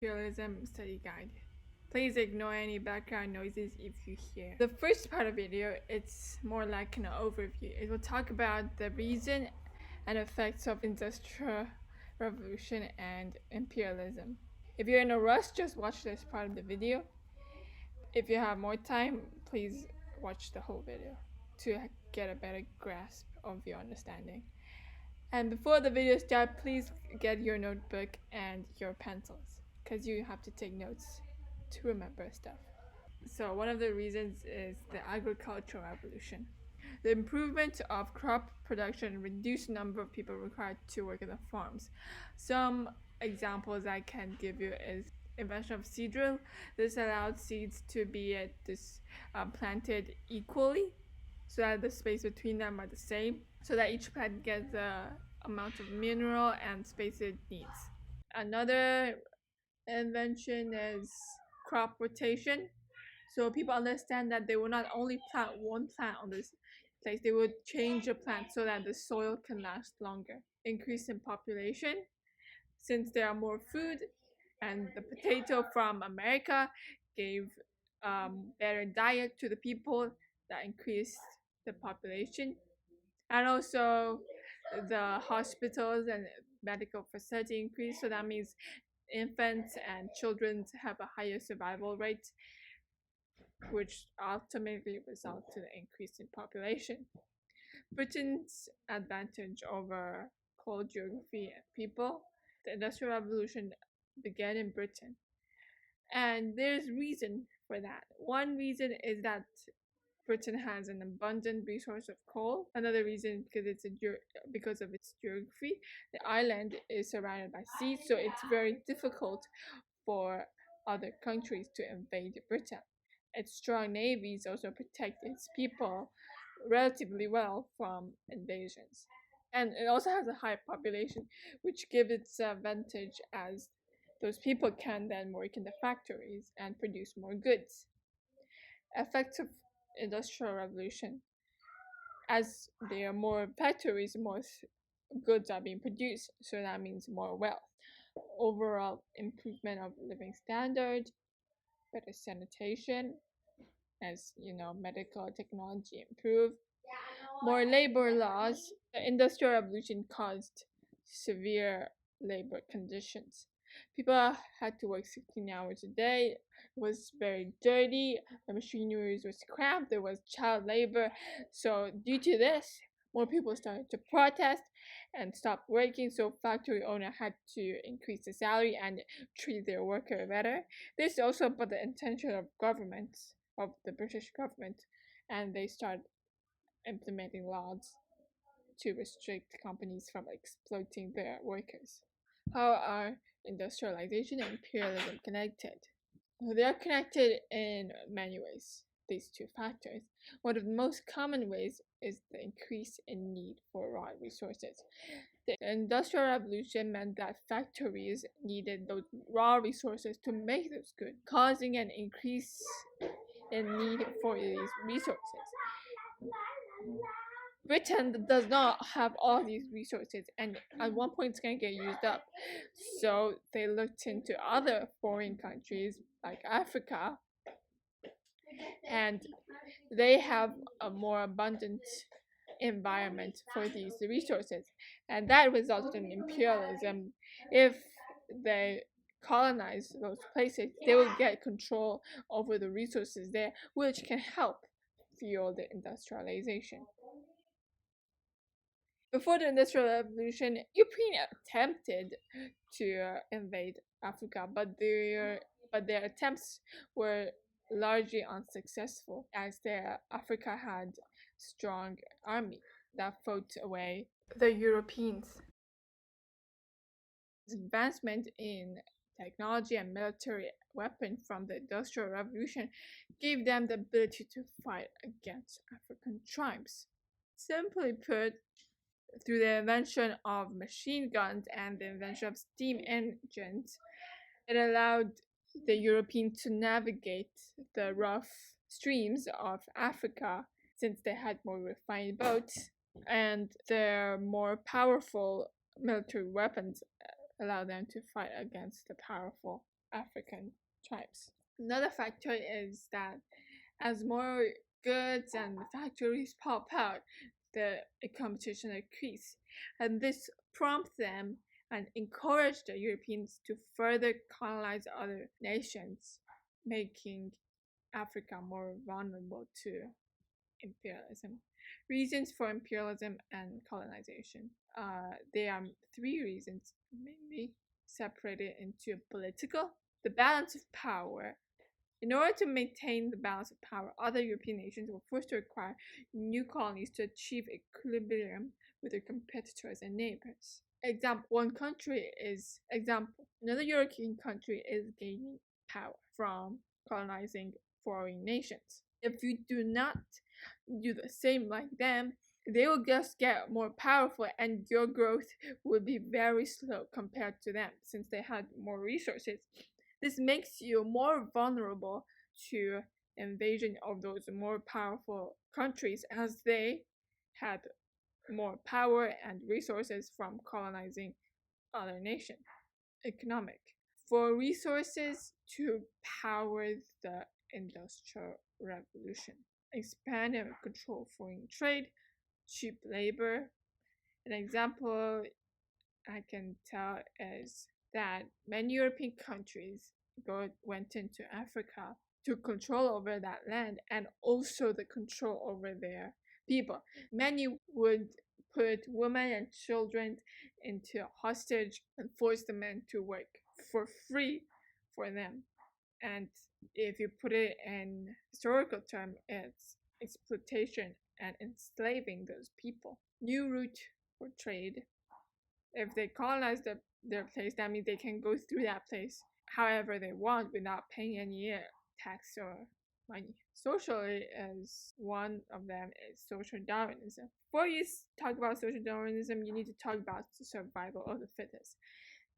Imperialism study guide. Please ignore any background noises if you hear. The first part of the video, it's more like an overview. It will talk about the reason and effects of industrial revolution and imperialism. If you're in a rush, just watch this part of the video. If you have more time, please watch the whole video to get a better grasp of your understanding. And before the video starts, please get your notebook and your pencils, because you have to take notes to remember stuff. So one of the reasons is the agricultural revolution. The improvement of crop production reduced the number of people required to work in the farms. Some examples I can give you is invention of seed drill. This allowed seeds to be planted equally, so that the space between them are the same, so that each plant gets the amount of mineral and space it needs. Another invention is crop rotation. So people understand that they will not only plant one plant on this place, they would change the plant so that the soil can last longer. Increase in population, since there are more food, and the potato from America gave better diet to the people, that increased the population. And also the hospitals and medical facility increase, so that means infants and children have a higher survival rate, which ultimately results in an increase in population. Britain's advantage over cold geography and people. The Industrial Revolution began in Britain, and there's reason for that. One reason is that Britain has an abundant resource of coal. Another reason because of its geography. The island is surrounded by sea, so it's very difficult for other countries to invade Britain. Its strong navies also protect its people relatively well from invasions. And it also has a high population, which gives its advantage as those people can then work in the factories and produce more goods. Effects of Industrial Revolution. As there are more factories, more goods are being produced, so that means more wealth. Overall improvement of living standard, better sanitation, as medical technology improved, more labor laws. The Industrial Revolution caused severe labor conditions. People had to work 16 hours a day. It was very dirty. The machineries were cramped. There was child labor. So due to this, more people started to protest and stop working. So factory owner had to increase the salary and treat their worker better. This is also about the intention of governments, of the British government, and they start implementing laws to restrict companies from exploiting their workers. How are industrialization and imperialism connected? They are connected in many ways, these two factors. One of the most common ways is the increase in need for raw resources. The Industrial Revolution meant that factories needed those raw resources to make those goods, causing an increase in need for these resources. Britain does not have all these resources, and at one point it's going to get used up. So they looked into other foreign countries like Africa, and they have a more abundant environment for these resources, and that resulted in imperialism. If they colonize those places, they will get control over the resources there, which can help fuel the industrialization. Before the Industrial Revolution, Ukraine attempted to invade Africa, but their attempts were largely unsuccessful, as Africa had strong army that fought away the Europeans. Advancement in technology and military weapons from the Industrial Revolution gave them the ability to fight against African tribes. Simply put, through the invention of machine guns and the invention of steam engines, it allowed the Europeans to navigate the rough streams of Africa, since they had more refined boats, and their more powerful military weapons allow them to fight against the powerful African tribes. Another factor is that as more goods and factories pop out, the competition increases, and this prompts them and encourage the Europeans to further colonize other nations, making Africa more vulnerable to imperialism. Reasons for imperialism and colonization. There are three reasons, mainly separated into political, the balance of power. In order to maintain the balance of power, other European nations were forced to acquire new colonies to achieve equilibrium with their competitors and neighbors. Another European country is gaining power from colonizing foreign nations. If you do not do the same like them, they will just get more powerful and your growth will be very slow compared to them since they had more resources. This makes you more vulnerable to invasion of those more powerful countries as they had more power and resources from colonizing other nations. Economic. For resources to power the Industrial Revolution, expand and control foreign trade, cheap labor. An example I can tell is that many European countries went into Africa to control over that land and also the control over their people. Many would put women and children into hostage and force the men to work for free for them. And if you put it in historical term, it's exploitation and enslaving those people. New route for trade. If they colonize their place, that means they can go through that place however they want without paying any tax or money. Socially, as one of them is social Darwinism. Before you talk about social Darwinism, you need to talk about the survival of the fittest.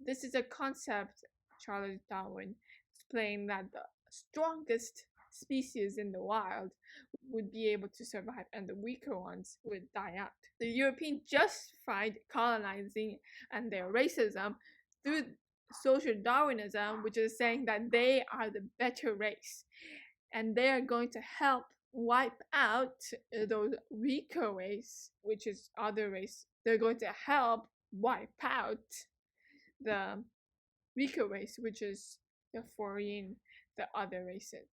This is a concept Charles Darwin explained that the strongest species in the wild would be able to survive and the weaker ones would die out. The Europeans justified colonizing and their racism through social Darwinism, which is saying that they are the better race and they are going to help wipe out those weaker race, which is other race. They're going to help wipe out the weaker race, which is the foreign, the other races.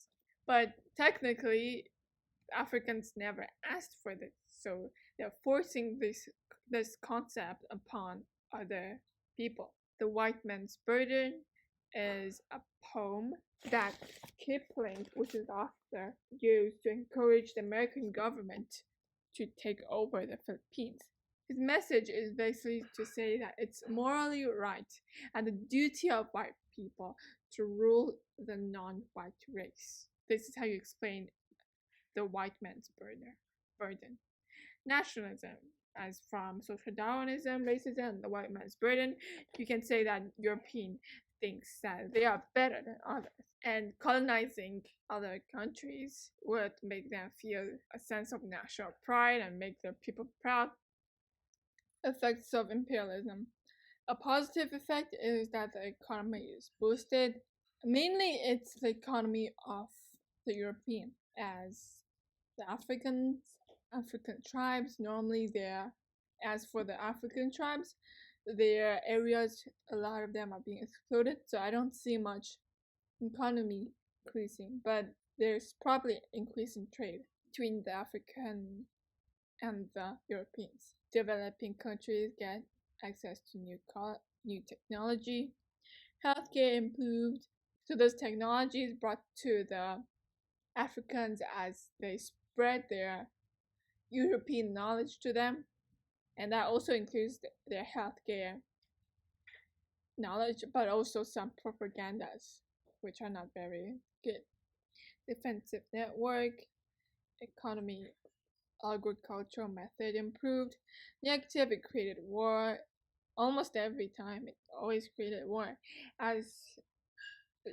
But technically, Africans never asked for this, so they're forcing this concept upon other people. The White Man's Burden is a poem that Kipling, which is the author, used to encourage the American government to take over the Philippines. His message is basically to say that it's morally right and the duty of white people to rule the non-white race. This is how you explain the white man's burden. Nationalism, as from social Darwinism, racism, and the white man's burden, you can say that European thinks that they are better than others. And colonizing other countries would make them feel a sense of national pride and make their people proud. Effects of imperialism. A positive effect is that the economy is boosted. Mainly, it's the economy of the European, as the African tribes normally as for the African tribes, their areas, a lot of them are being exploited, so I don't see much economy increasing, but there's probably increasing trade between the African and the Europeans. Developing countries get access to new technology. Healthcare improved, so those technologies brought to the Africans as they spread their European knowledge to them, and that also includes their healthcare knowledge, but also some propagandas, which are not very good. Defensive network, economy, agricultural method improved. Negative, it created war. Almost every time, it always created war. As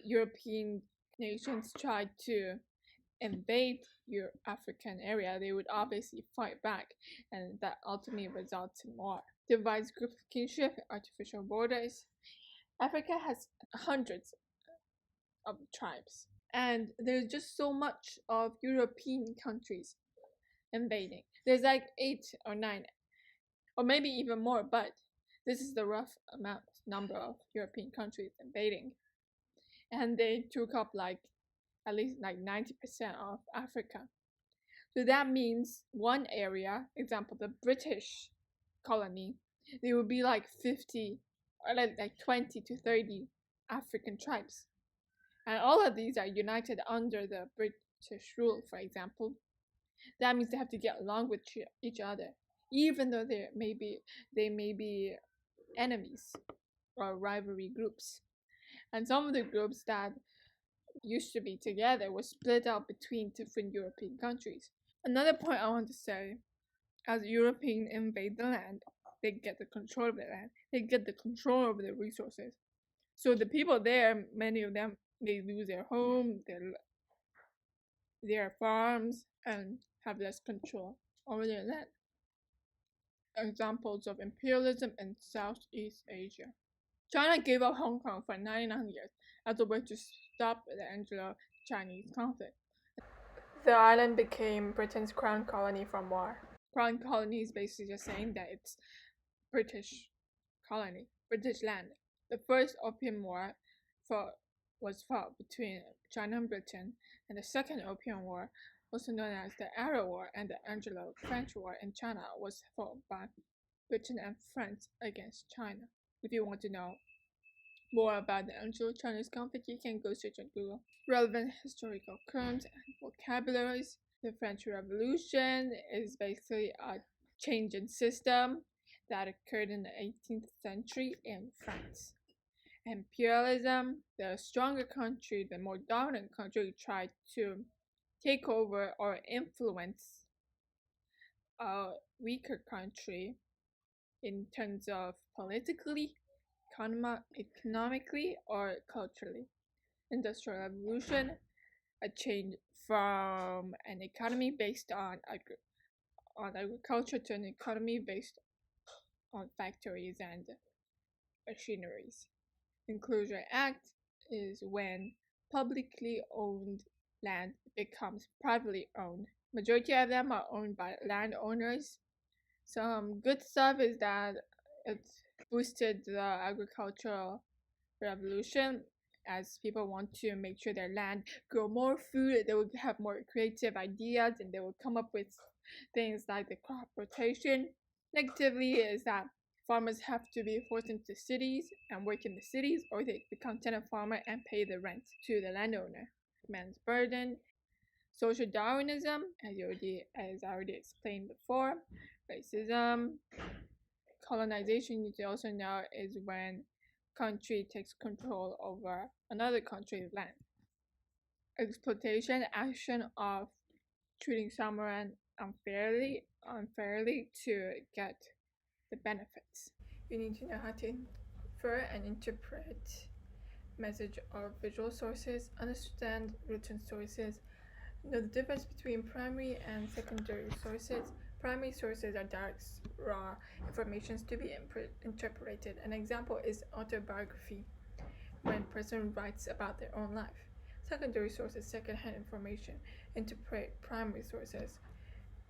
European nations tried to invade your African area, they would obviously fight back, and that ultimately results in war. Divides group kinship, artificial borders. Africa has hundreds of tribes. And there's just so much of European countries invading. There's like 8 or 9, or maybe even more, but this is the rough number of European countries invading. And they took up like at least like 90% of Africa. So that means one area, example, the British colony, there would be like 50 or like 20 to 30 African tribes. And all of these are united under the British rule, for example. That means they have to get along with each other, even though they may be enemies or rivalry groups. And some of the groups that used to be together were split up between different European countries. Another point I want to say, as Europeans invade the land, they get the control of the land. They get the control over the resources. So the people there, many of them, they lose their home, their farms, and have less control over their land. Examples of imperialism in Southeast Asia. China gave up Hong Kong for 99 years as a way to stop the Anglo-Chinese conflict. The island became Britain's crown colony from war. Crown colony is basically just saying that it's British colony, British land. The first Opium War was fought between China and Britain, and the second Opium War, also known as the Arrow War and the Anglo-French War in China, was fought by Britain and France against China. If you want to know more about the Anglo-Chinese conflict, you can go search on Google. Relevant historical terms and vocabularies. The French Revolution is basically a change in system that occurred in the 18th century in France. Imperialism, the stronger country, the more dominant country, tried to take over or influence a weaker country in terms of politically, economically, or culturally. Industrial Revolution, a change from an economy based on agriculture to an economy based on factories and machineries. Inclusion Act is when publicly owned land becomes privately owned. Majority of them are owned by landowners. Some good stuff is that it's boosted the agricultural revolution, as people want to make sure their land grow more food. They will have more creative ideas and they will come up with things like the crop rotation. Negatively is that farmers have to be forced into cities and work in the cities, or they become tenant farmer and pay the rent to the landowner. Man's burden. Social Darwinism, as I already explained before. Racism. Colonization, you can also know, is when country takes control over another country's land. Exploitation, action of treating someone unfairly to get the benefits. You need to know how to infer and interpret message or visual sources, understand written sources, know the difference between primary and secondary sources. Primary sources are direct, raw information to be interpreted. An example is autobiography, when a person writes about their own life. Secondary sources, second-hand information. Interpret primary sources.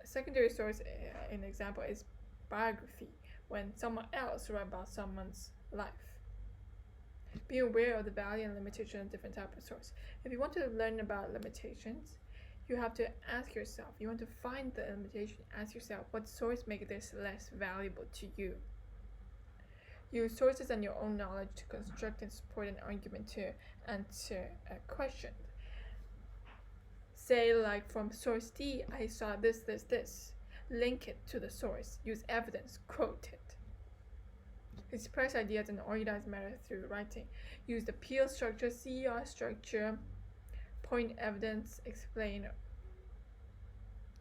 A secondary source, an example, is biography, when someone else writes about someone's life. Be aware of the value and limitation of different types of source. If you want to learn about limitations, you have to ask yourself, you want to find the limitation, ask yourself, what source makes this less valuable to you? Use sources and your own knowledge to construct and support an argument to answer a question. Say, like, from source D, I saw this. Link it to the source. Use evidence. Quote it. Express ideas in an organized manner through writing. Use the PEEL structure, CER structure, point, evidence, explain.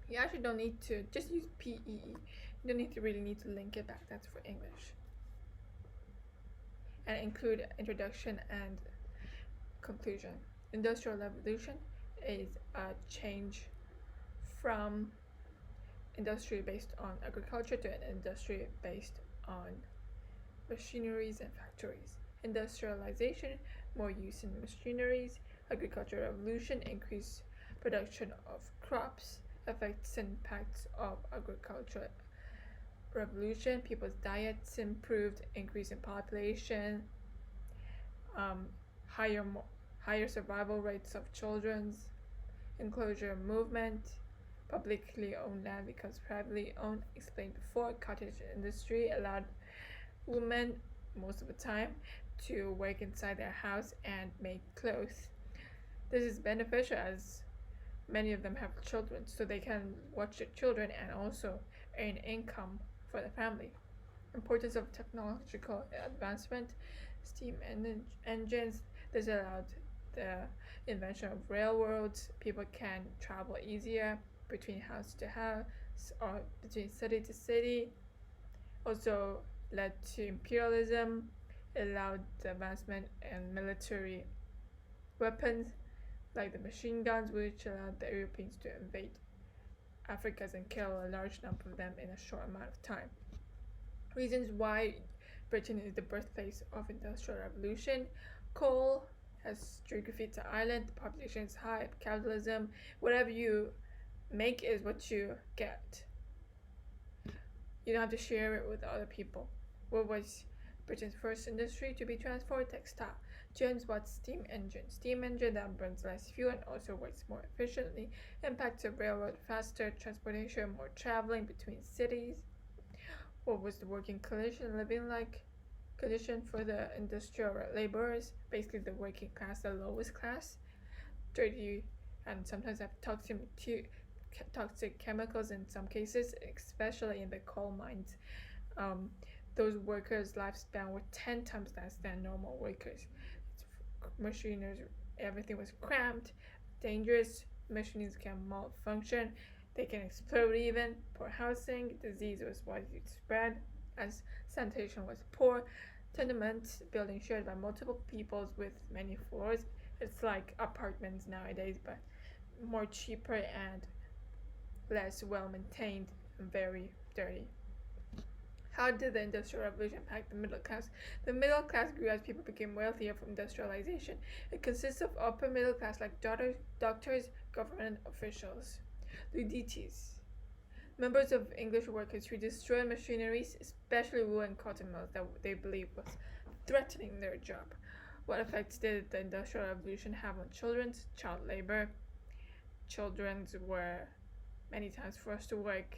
You actually don't need to, just use PEE. You don't really need to link it back. That's for English. And include introduction and conclusion. Industrial Revolution is a change from industry based on agriculture to an industry based on machineries and factories. Industrialization, more use in machineries, Agricultural revolution, increased production of crops, effects and impacts of agricultural revolution, people's diets improved, increase in population, um, higher higher survival rates of children's, enclosure movement, publicly owned land becomes privately owned, explained before, cottage industry allowed women most of the time to work inside their house and make clothes. This is beneficial as many of them have children, so they can watch their children and also earn income for the family. Importance of technological advancement, steam engines. This allowed the invention of railroads. People can travel easier between house to house or between city to city. Also led to imperialism. It allowed the advancement in military weapons like the machine guns, which allowed the Europeans to invade Africa and kill a large number of them in a short amount of time. Reasons why Britain is the birthplace of industrial revolution: coal has geography to Ireland, the population is high, capitalism, whatever you make is what you get. You don't have to share it with other people. What was Britain's first industry to be transformed? Textile. James Watt's steam engine. Steam engine that burns less fuel and also works more efficiently. Impacts of railroad: faster transportation, more traveling between cities. What was the working condition, living like condition for the industrial laborers? Basically the working class, the lowest class. Dirty and sometimes have toxic chemicals in some cases, especially in the coal mines. Those workers' lifespan were 10 times less than normal workers. Machinery, everything was cramped, dangerous. Machines can malfunction, they can explode even. Poor housing, disease was widely spread as sanitation was poor. Tenement buildings shared by multiple peoples with many floors. It's like apartments nowadays, but more cheaper and less well maintained and very dirty. How did the Industrial Revolution impact the middle class? The middle class grew as people became wealthier from industrialization. It consists of upper middle class like doctors, government officials. Luddites, members of English workers who destroyed machineries, especially wool and cotton mills that they believed was threatening their job. What effects did the Industrial Revolution have on children? Child labor. Children were many times forced to work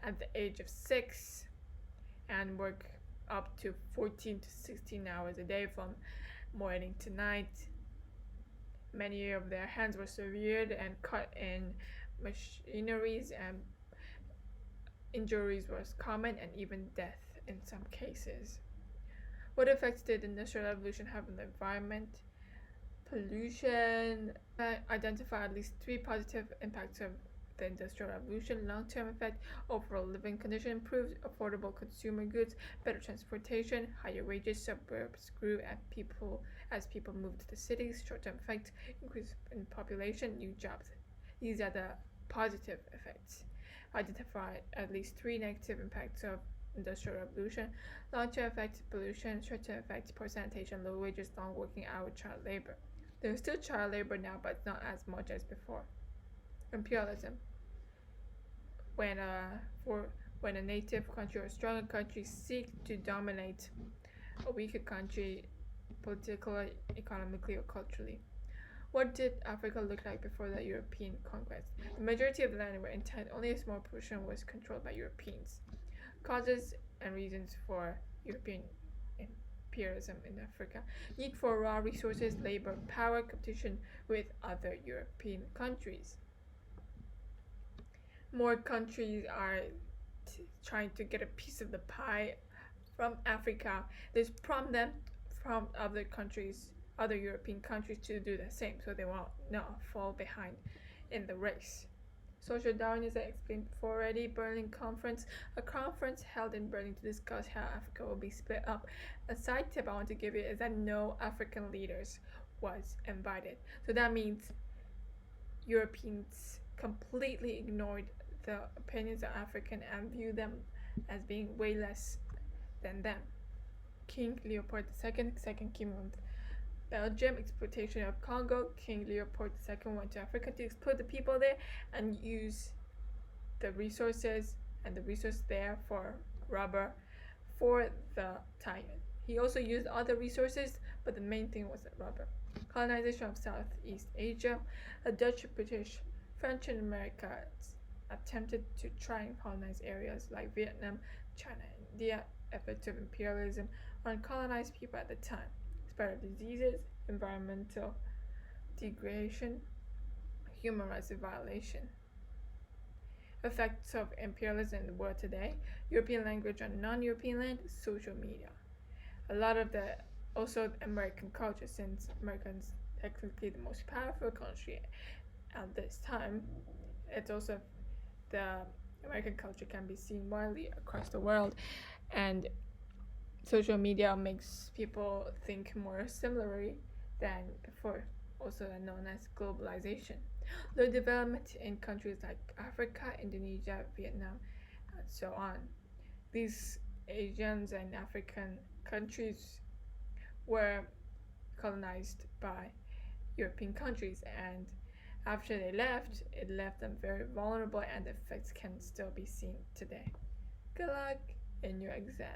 at the age of 6 and work up to 14 to 16 hours a day from morning to night. Many of their hands were severed and cut in machineries, and injuries was common and even death in some cases. What effects did the Industrial Revolution have on the environment? Pollution. Identify at least 3 positive impacts of the Industrial Revolution. Long-term effect: overall living condition improved, affordable consumer goods, better transportation, higher wages, suburbs grew as people moved to the cities. Short-term effect: increase in population, new jobs. These are the positive effects. Identify at least 3 negative impacts of Industrial Revolution. Long-term effect: pollution. Short-term effect: poor sanitation, low wages, long working hours, child labor. There is still child labor now, but not as much as before. Imperialism. When a native country or stronger country seek to dominate a weaker country politically, economically, or culturally. What did Africa look like before the European conquest? The majority of the land were intact, only a small portion was controlled by Europeans. Causes and reasons for European imperialism in Africa: need for raw resources, labor, power, competition with other European countries. More countries are trying to get a piece of the pie from Africa. This prompt them from other countries, other European countries, to do the same, so they will not fall behind in the race. Social Darwinism, I explained before already. Berlin Conference, a conference held in Berlin to discuss how Africa will be split up. A side tip I want to give you is that no African leaders was invited. So that means Europeans completely ignored the opinions of African and viewed them as being way less than them. King Leopold II, second king of Belgium, exploitation of Congo. King Leopold II went to Africa to exploit the people there and use the resources there for rubber for the time. He also used other resources, but the main thing was the rubber. Colonization of Southeast Asia. The Dutch, British, French, and Americans attempted to try and colonize areas like Vietnam, China, and India. Efforts of imperialism on colonized people at the time. Spread of diseases, environmental degradation, human rights violation. Effects of imperialism in the world today. European language on non-European land. Social media. A lot of the also American culture, since Americans technically the most powerful country at this time. It's also the American culture can be seen widely across the world, and social media makes people think more similarly than before, also known as globalization. Low development in countries like Africa, Indonesia, Vietnam, and so on. These Asians and African countries were colonized by European countries, and after they left, it left them very vulnerable, and the effects can still be seen today. Good luck in your exam.